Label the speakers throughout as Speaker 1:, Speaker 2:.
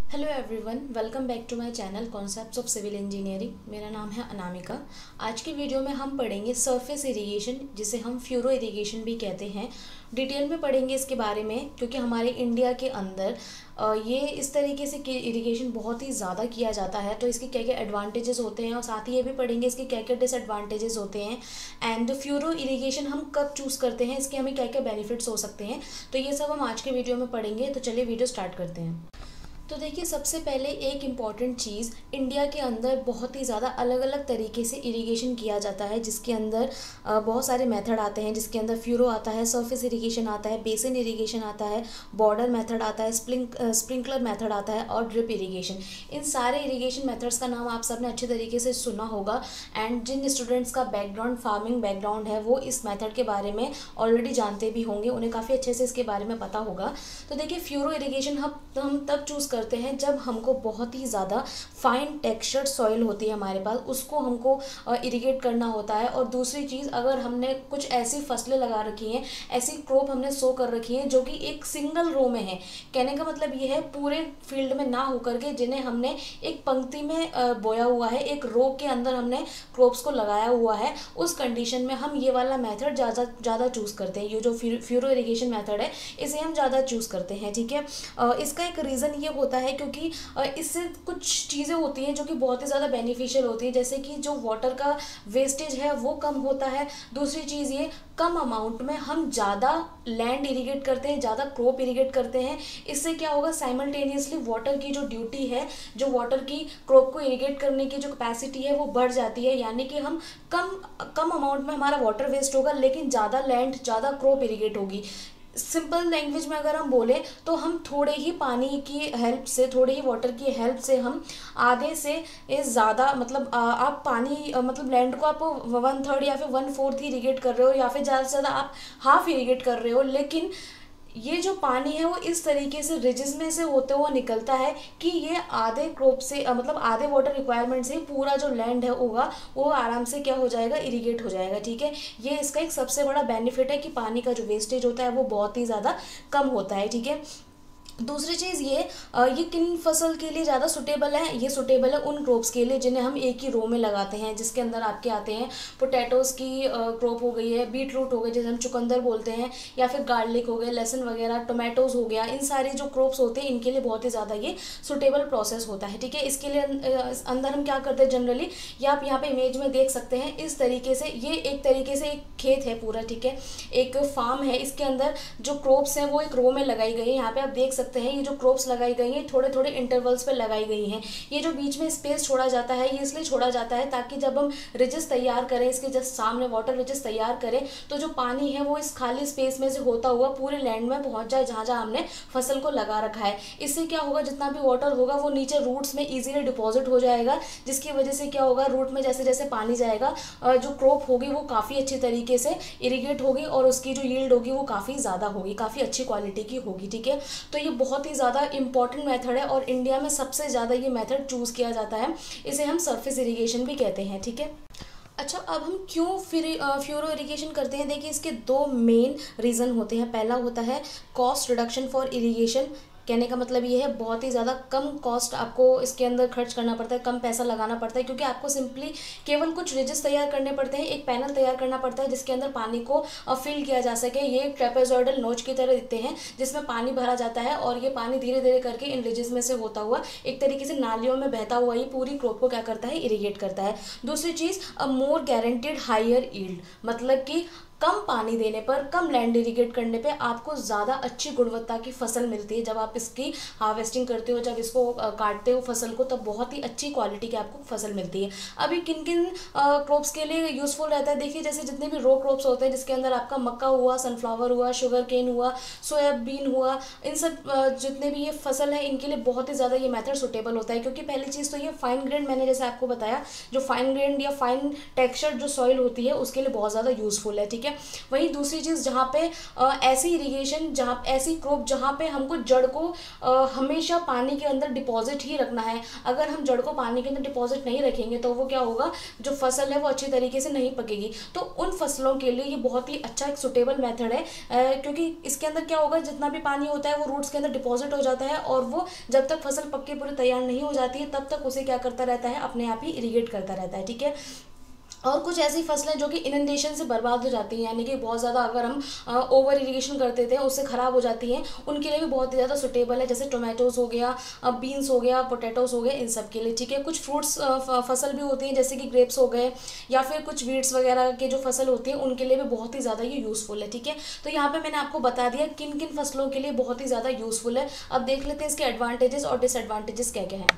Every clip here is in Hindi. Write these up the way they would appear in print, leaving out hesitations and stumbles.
Speaker 1: Hello everyone, welcome back to my channel concepts of civil engineering. मेरा नाम है अनामिका। आज की वीडियो में हम पढ़ेंगे सरफेस इरिगेशन, जिसे हम फ्यूरो इरिगेशन भी कहते हैं। डिटेल में पढ़ेंगे इसके बारे में, क्योंकि हमारे इंडिया के अंदर ये इस तरीके से इरिगेशन बहुत ही ज़्यादा किया जाता है। तो इसके क्या क्या एडवांटेजेस होते हैं और साथ ही ये भी पढ़ेंगे इसके क्या क्या डिसएडवांटेजेस होते हैं, एंड फ्यूरो इरिगेशन हम कब चूज़ करते हैं, इसके हमें क्या क्या बेनिफिट्स हो सकते हैं। तो ये सब हम आज के वीडियो में पढ़ेंगे। तो चलिए वीडियो स्टार्ट करते हैं। तो देखिए, सबसे पहले एक इम्पॉर्टेंट चीज़, इंडिया के अंदर बहुत ही ज़्यादा अलग अलग तरीके से इरिगेशन किया जाता है, जिसके अंदर बहुत सारे मेथड आते हैं। जिसके अंदर फ्यूरो आता है, सरफेस इरिगेशन आता है, बेसिन इरिगेशन आता है, बॉर्डर मेथड आता है, स्प्रिंकलर मेथड आता है और ड्रिप इरिगेशन। इन सारे इरिगेशन मेथड्स का नाम आप सबने अच्छे तरीके से सुना होगा, एंड जिन स्टूडेंट्स का बैकग्राउंड फार्मिंग बैकग्राउंड है वो इस मेथड के बारे में ऑलरेडी जानते भी होंगे, उन्हें काफ़ी अच्छे से इसके बारे में पता होगा। तो देखिए, फ्यूरो इरिगेशन हम तब चूज़ करते हैं जब हमको बहुत ही ज़्यादा फाइन टेक्सचर्ड सॉइल होती है हमारे पास, उसको हमको इरिगेट करना होता है। और दूसरी चीज़, अगर हमने कुछ ऐसी फसलें लगा रखी हैं, ऐसी क्रॉप हमने सो कर रखी हैं जो कि एक सिंगल रो में है, कहने का मतलब ये है पूरे फील्ड में ना होकर के, जिन्हें हमने एक पंक्ति में बोया हुआ है, एक रो के अंदर हमने क्रॉप्स को लगाया हुआ है, उस कंडीशन में हम ये वाला मेथड ज़्यादा चूज़ करते हैं। ये जो फ्यूरो इरिगेशन मेथड है, इसे हम ज़्यादा चूज़ करते हैं। ठीक है, इसका एक रीज़न ये होता है क्योंकि इससे कुछ चीज़ें होती हैं जो कि बहुत ही ज़्यादा बेनिफिशियल होती है, जैसे कि जो वाटर का वेस्टेज है वो कम होता है। दूसरी चीज़ ये, कम अमाउंट में हम ज़्यादा लैंड इरिगेट करते हैं, ज़्यादा क्रॉप इरिगेट करते हैं। इससे क्या होगा, साइमल्टेनियसली वाटर की जो ड्यूटी है, जो वाटर की क्रॉप को इरिगेट करने की जो कैपेसिटी है वो बढ़ जाती है। यानी कि हम कम अमाउंट में हमारा वाटर वेस्ट होगा, लेकिन ज़्यादा लैंड, ज़्यादा क्रॉप इरिगेट होगी। सिंपल लैंग्वेज में अगर हम बोले तो हम थोड़े ही पानी की हेल्प से, थोड़े ही वाटर की हेल्प से हम आधे से ज़्यादा, मतलब आप पानी मतलब लैंड को आप 1/3 या फिर 1/4 ही इरिगेट कर रहे हो, या फिर ज़्यादा से ज़्यादा आप हाफ इरिगेट कर रहे हो। लेकिन ये जो पानी है वो इस तरीके से रिजेस में से होते हुए निकलता है कि ये आधे क्रॉप से मतलब आधे वाटर रिक्वायरमेंट से पूरा जो लैंड है होगा वो आराम से क्या हो जाएगा, इरिगेट हो जाएगा। ठीक है, ये इसका एक सबसे बड़ा बेनिफिट है कि पानी का जो वेस्टेज होता है वो बहुत ही ज़्यादा कम होता है। ठीक है, दूसरी चीज़ ये किन फसल के लिए ज़्यादा सुटेबल है, ये सुटेबल है उन क्रॉप्स के लिए जिन्हें हम एक ही रो में लगाते हैं, जिसके अंदर आपके आते हैं पोटैटोज़ की क्रॉप हो गई है, बीट रूट हो गए जिसे हम चुकंदर बोलते हैं, या फिर गार्लिक हो गए, लहसुन वगैरह, टोमेटोज़ हो गया। इन सारी जो क्रॉप्स होते हैं इनके लिए बहुत ही ज़्यादा ये सुटेबल प्रोसेस होता है। ठीक है, इसके लिए अंदर हम क्या करते हैं जनरली, ये आप यहाँ पे इमेज में देख सकते हैं, इस तरीके से ये एक तरीके से एक खेत है पूरा। ठीक है, एक फार्म है, इसके अंदर जो क्रॉप्स हैं वो एक रो में लगाई गई है। यहाँ पे आप देख सकते हैं ये जो क्रॉप्स लगाई गई हैं थोड़े थोड़े इंटरवल्स पे लगाई गई हैं। ये जो बीच में स्पेस छोड़ा जाता है, ये इसलिए छोड़ा जाता है ताकि जब हम रिजेस तैयार करें, इसके जस्ट सामने वाटर रिजेस तैयार करें, तो जो पानी है वो इस खाली स्पेस में से होता हुआ पूरे लैंड में पहुंच जाए जहाँ जहाँ हमने फसल को लगा रखा है। इससे क्या होगा, जितना भी वाटर होगा वो नीचे रूट्स में ईजिली डिपॉजिट हो जाएगा, जिसकी वजह से क्या होगा, रूट में जैसे जैसे पानी जाएगा जो क्रॉप होगी वो काफ़ी अच्छी तरीके से इरिगेट होगी और उसकी जो यील्ड होगी वो काफ़ी ज़्यादा होगी, काफ़ी अच्छी क्वालिटी की होगी। ठीक है, तो ये बहुत ही ज़्यादा इंपॉर्टेंट मेथड है और इंडिया में सबसे ज़्यादा ये मेथड चूज़ किया जाता है। इसे हम सरफेस इरिगेशन भी कहते हैं। ठीक है, अच्छा, अब हम क्यों फिर फ्यूरो इरिगेशन करते हैं। देखिए, इसके दो मेन रीज़न होते हैं। पहला होता है कॉस्ट रिडक्शन फॉर इरिगेशन। कहने का मतलब ये है बहुत ही ज़्यादा कम कॉस्ट आपको इसके अंदर खर्च करना पड़ता है, कम पैसा लगाना पड़ता है, क्योंकि आपको सिंपली केवल कुछ रिजेस तैयार करने पड़ते हैं, एक पैनल तैयार करना पड़ता है जिसके अंदर पानी को फिल किया जा सके। ये एक ट्रेपेजॉइडल नोच की तरह दिखते हैं जिसमें पानी भरा जाता है और ये पानी धीरे धीरे करके इन रिजेस में से होता हुआ एक तरीके से नालियों में बहता हुआ ये पूरी क्रॉप को क्या करता है, इरिगेट करता है। दूसरी चीज़, अ मोर गारंटीड हायर यील्ड, मतलब कि कम पानी देने पर, कम लैंड इरिगेट करने पे आपको ज़्यादा अच्छी गुणवत्ता की फसल मिलती है। जब आप इसकी हार्वेस्टिंग करते हो, जब इसको काटते हो फसल को, तब बहुत ही अच्छी क्वालिटी की आपको फसल मिलती है। अभी किन किन क्रॉप्स के लिए यूज़फुल रहता है, देखिए जैसे जितने भी रो क्रॉप्स होते हैं जिसके अंदर आपका मक्का हुआ, सनफ्लावर हुआ, शुगर केन हुआ, सोयाबीन हुआ, इन सब जितने भी ये फसल है इनके लिए बहुत ही ज़्यादा ये मेथड सुटेबल होता है। क्योंकि पहली चीज़ तो ये फाइन ग्रेन, मैंने जैसे आपको बताया, जो फाइन ग्रेन या फाइन टेक्सचर जो सॉइल होती है उसके लिए बहुत ज़्यादा यूज़फुल है। ठीक है, है। वहीं दूसरी चीज़, जहाँ पे ऐसी इरीगेशन, जहाँ ऐसी क्रॉप जहाँ पे हमको जड़ को हमेशा पानी के अंदर डिपॉजिट ही रखना है। अगर हम जड़ को पानी के अंदर डिपॉजिट नहीं रखेंगे तो वो क्या होगा, जो फसल है वो अच्छी तरीके से नहीं पकेगी। तो उन फसलों के लिए ये बहुत ही अच्छा एक सुटेबल मेथड है, क्योंकि इसके अंदर क्या होगा, जितना भी पानी होता है वो रूट्स के अंदर डिपॉजिट हो जाता है और वो जब तक फसल पक के पूरी तैयार नहीं हो जाती है तब तक उसे क्या करता रहता है, अपने आप ही इरीगेट करता रहता है। ठीक है। और कुछ ऐसी फसलें जो कि इनंडेशन से बर्बाद हो जाती हैं, यानी कि बहुत ज़्यादा अगर हम ओवर इरिगेशन कर देते हैं उससे ख़राब हो जाती हैं, उनके लिए भी बहुत ही ज़्यादा सुटेबल है। जैसे टोमेटोज़ हो गया, बीन्स हो गया, पोटैटोज़ हो गए, इन सब के लिए। ठीक है। कुछ फ्रूट्स फसल भी होती हैं जैसे कि ग्रेप्स हो गए, या फिर कुछ वीट्स वगैरह के जो फसल होती है उनके लिए भी बहुत ही ज़्यादा ये यूज़फुल है। ठीक है। तो यहाँ पर मैंने आपको बता दिया किन किन फसलों के लिए बहुत ही ज़्यादा यूज़फुल है। अब देख लेते हैं इसके एडवांटेजेस और डिसएडवांटेजेस क्या क्या हैं।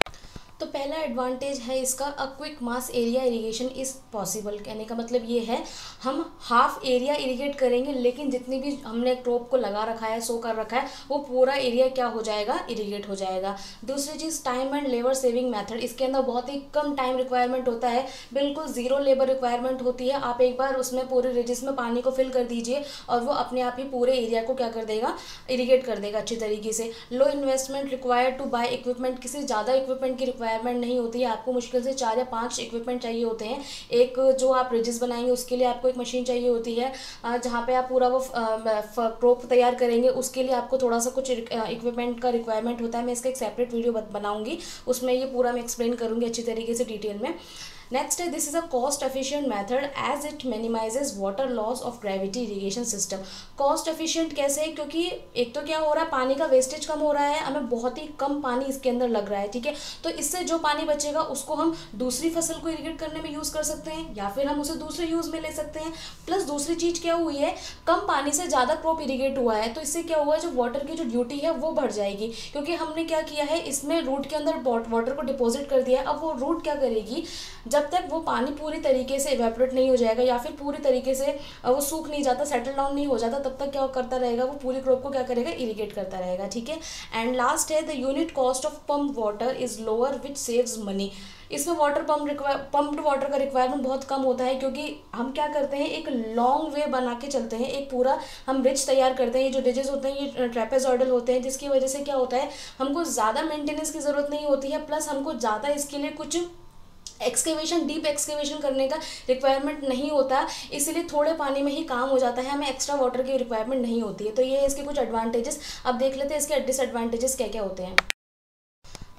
Speaker 1: तो पहला एडवांटेज है इसका, a quick mass area irrigation is possible. कहने का मतलब ये है, हम हाफ एरिया इरिगेट करेंगे लेकिन जितनी भी हमने क्रॉप को लगा रखा है, सो कर रखा है, वो पूरा एरिया क्या हो जाएगा, इरिगेट हो जाएगा। दूसरी चीज़, time and labour saving method. इसके अंदर बहुत ही कम टाइम रिक्वायरमेंट होता है, बिल्कुल ज़ीरो लेबर रिक्वायरमेंट होती है। आप एक बार उसमें पूरे रिजिस में पानी को फिल कर दीजिए और वो अपने आप ही पूरे एरिया को क्या कर देगा, इरिगेट कर देगा अच्छी तरीके से। Low investment required to buy equipment. किसी ज़्यादा इक्विपमेंट की रिक्वायरमेंट नहीं होती है, आपको मुश्किल से 4 या 5 इक्विपमेंट चाहिए होते हैं। एक जो आप रिजिस बनाएंगे उसके लिए आपको एक मशीन चाहिए होती है, जहाँ पे आप पूरा वो क्रॉप तैयार करेंगे उसके लिए आपको थोड़ा सा कुछ इक्विपमेंट का रिक्वायरमेंट होता है। मैं इसका एक सेपरेट वीडियो बनाऊंगी, उसमें ये पूरा मैं एक्सप्लेन करूंगी अच्छी तरीके से डिटेल में। नेक्स्ट है, this is a cost efficient method as it minimises water loss of gravity irrigation system. Cost efficient कैसे है, क्योंकि एक तो क्या हो रहा है, पानी का वेस्टेज कम हो रहा है, हमें बहुत ही कम पानी इसके अंदर लग रहा है। ठीक है। तो इससे जो पानी बचेगा उसको हम दूसरी फसल को इरिगेट करने में यूज़ कर सकते हैं, या फिर हम उसे दूसरे यूज़ में ले सकते हैं। प्लस दूसरी चीज़ क्या हुई है, कम पानी से ज़्यादा क्रॉप इरिगेट हुआ है, तो इससे क्या हुआ है, जो वाटर की जो ड्यूटी है वो बढ़ जाएगी, क्योंकि हमने क्या किया है, इसमें रूट के अंदर वाटर को डिपॉजिट कर दिया है। अब वो रूट क्या करेगी, जब तक वो पानी पूरी तरीके से इवेपोरेट नहीं हो जाएगा या फिर पूरी तरीके से वो सूख नहीं जाता, सेटल डाउन नहीं हो जाता, तब तक क्या करता रहेगा, वो पूरी क्रॉप को क्या करेगा, इरिगेट करता रहेगा। ठीक है। एंड लास्ट है, the unit cost of pump water is lower which saves money. इसमें पम्प्ड वाटर का रिक्वायरमेंट बहुत कम होता है, क्योंकि हम क्या करते हैं, एक लॉन्ग वे बना के चलते हैं, एक पूरा हम रिज तैयार करते हैं। ये जो रिजेस होते हैं ये ट्रेपेजॉइडल होते हैं, जिसकी वजह से क्या होता है, हमको ज़्यादा मेंटेनेंस की ज़रूरत नहीं होती है, प्लस हमको ज़्यादा इसके लिए कुछ एक्सकेवेशन, डीप एक्सकेवेशन करने का रिक्वायरमेंट नहीं होता, इसलिए थोड़े पानी में ही काम हो जाता है, हमें एक्स्ट्रा वाटर की रिक्वायरमेंट नहीं होती है। तो ये है इसके कुछ एडवांटेजेस। अब देख लेते हैं इसके डिसएडवांटेजेस क्या क्या होते हैं।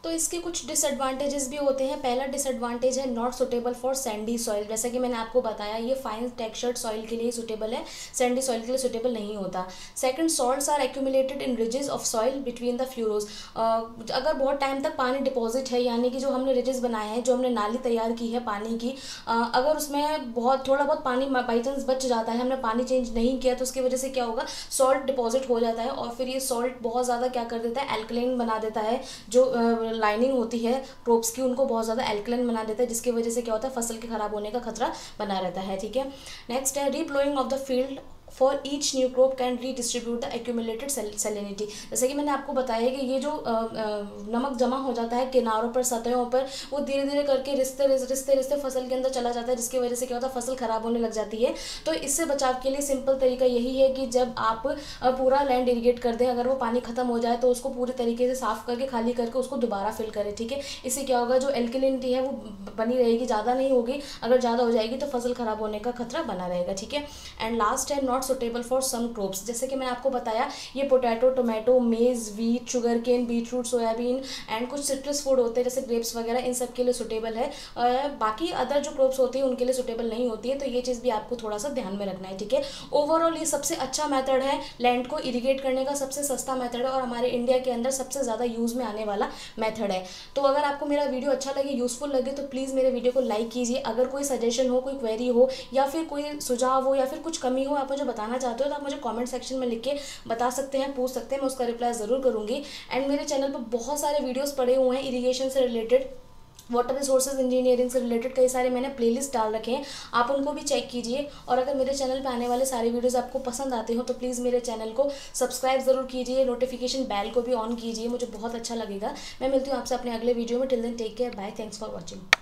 Speaker 1: तो इसके कुछ डिसएडवांटेजेस भी होते हैं। पहला डिसएडवांटेज है, not suitable for Sandy soil. जैसा कि मैंने आपको बताया, ये फाइन टेक्सचर्ड सॉइल के लिए सुटेबल है, सैंडी सॉइल के लिए सुटेबल नहीं होता। Second, salts are accumulated in ridges of soil between the furrows. अगर बहुत टाइम तक पानी डिपॉजिट है, यानी कि जो हमने रिजेस बनाए हैं, जो हमने नाली तैयार की है पानी की, अगर उसमें थोड़ा बहुत पानी बाई चांस बच जाता है, हमने पानी चेंज नहीं किया, तो उसकी वजह से क्या होगा, सॉल्ट डिपॉजिट हो जाता है और फिर ये सॉल्ट बहुत ज़्यादा क्या कर देता है, एल्कलाइन बना देता है। जो लाइनिंग होती है क्रॉप्स की उनको बहुत ज़्यादा एल्कलाइन बना देता है, जिसकी वजह से क्या होता है, फसल के खराब होने का खतरा बना रहता है। ठीक है। नेक्स्ट है, reploughing of the field for each new crop can redistribute the accumulated salinity. जैसे कि मैंने आपको बताया कि ये जो नमक जमा हो जाता है किनारों पर, सतहों पर, वो धीरे धीरे करके रिश्ते फसल के अंदर चला जाता है, जिसकी वजह से क्या होता है, फसल खराब होने लग जाती है। तो इससे बचाव के लिए सिंपल तरीका यही है कि जब आप पूरा लैंड इरिगेट कर दें, अगर वो पानी खत्म हो जाए तो उसको पूरी तरीके से साफ करके, खाली करके उसको दोबारा फिल करें। ठीक है। इससे क्या होगा, जो एल्कलिनिटी है वो बनी रहेगी, ज़्यादा नहीं होगी। अगर ज़्यादा हो जाएगी तो फसल खराब होने का खतरा बना रहेगा। ठीक है। एंड लास्ट है, not suitable for some crops. जैसे कि मैंने आपको बताया, ये potato, tomato, maize, wheat, sugar cane, beetroot, soybean and कुछ सिट्रस फूड होते हैं जैसे ग्रेप्स वगैरह, इन सब के लिए सुटेबल है। बाकी अदर जो क्रॉप्स होती है उनके लिए सुटेबल नहीं होती है, तो ये चीज़ भी आपको थोड़ा सा ध्यान में रखना है। ठीक है। ओवरऑल ये सबसे अच्छा मेथड है, लैंड को इरिगेट करने का सबसे सस्ता मेथड है और हमारे इंडिया के अंदर सबसे ज़्यादा यूज़ में आने वाला मेथड है। तो अगर आपको मेरा वीडियो अच्छा लगे, यूज़फुल लगे, तो प्लीज़ मेरे वीडियो को लाइक कीजिए। अगर कोई सजेशन हो, कोई क्वेरी हो, या फिर कोई सुझाव हो, या फिर कुछ कमी हो आप मुझे बताना चाहते हो, तो आप मुझे कमेंट सेक्शन में लिख के बता सकते हैं, पूछ सकते हैं, मैं उसका रिप्लाई ज़रूर करूँगी। एंड मेरे चैनल पर बहुत सारे वीडियोस पड़े हुए हैं इरिगेशन से रिलेटेड, वाटर रिसोर्सेज इंजीनियरिंग से रिलेटेड, कई सारे मैंने प्लेलिस्ट डाल रखे हैं, आप उनको भी चेक कीजिए। और अगर मेरे चैनल पे आने वाले सारे वीडियोस आपको पसंद आते हो तो प्लीज़ मेरे चैनल को सब्सक्राइब ज़रूर कीजिए, नोटिफिकेशन बेल को भी ऑन कीजिए, मुझे बहुत अच्छा लगेगा। मैं मिलती हूँ आपसे अपने अगले वीडियो में। Till then take care, bye, thanks for watching.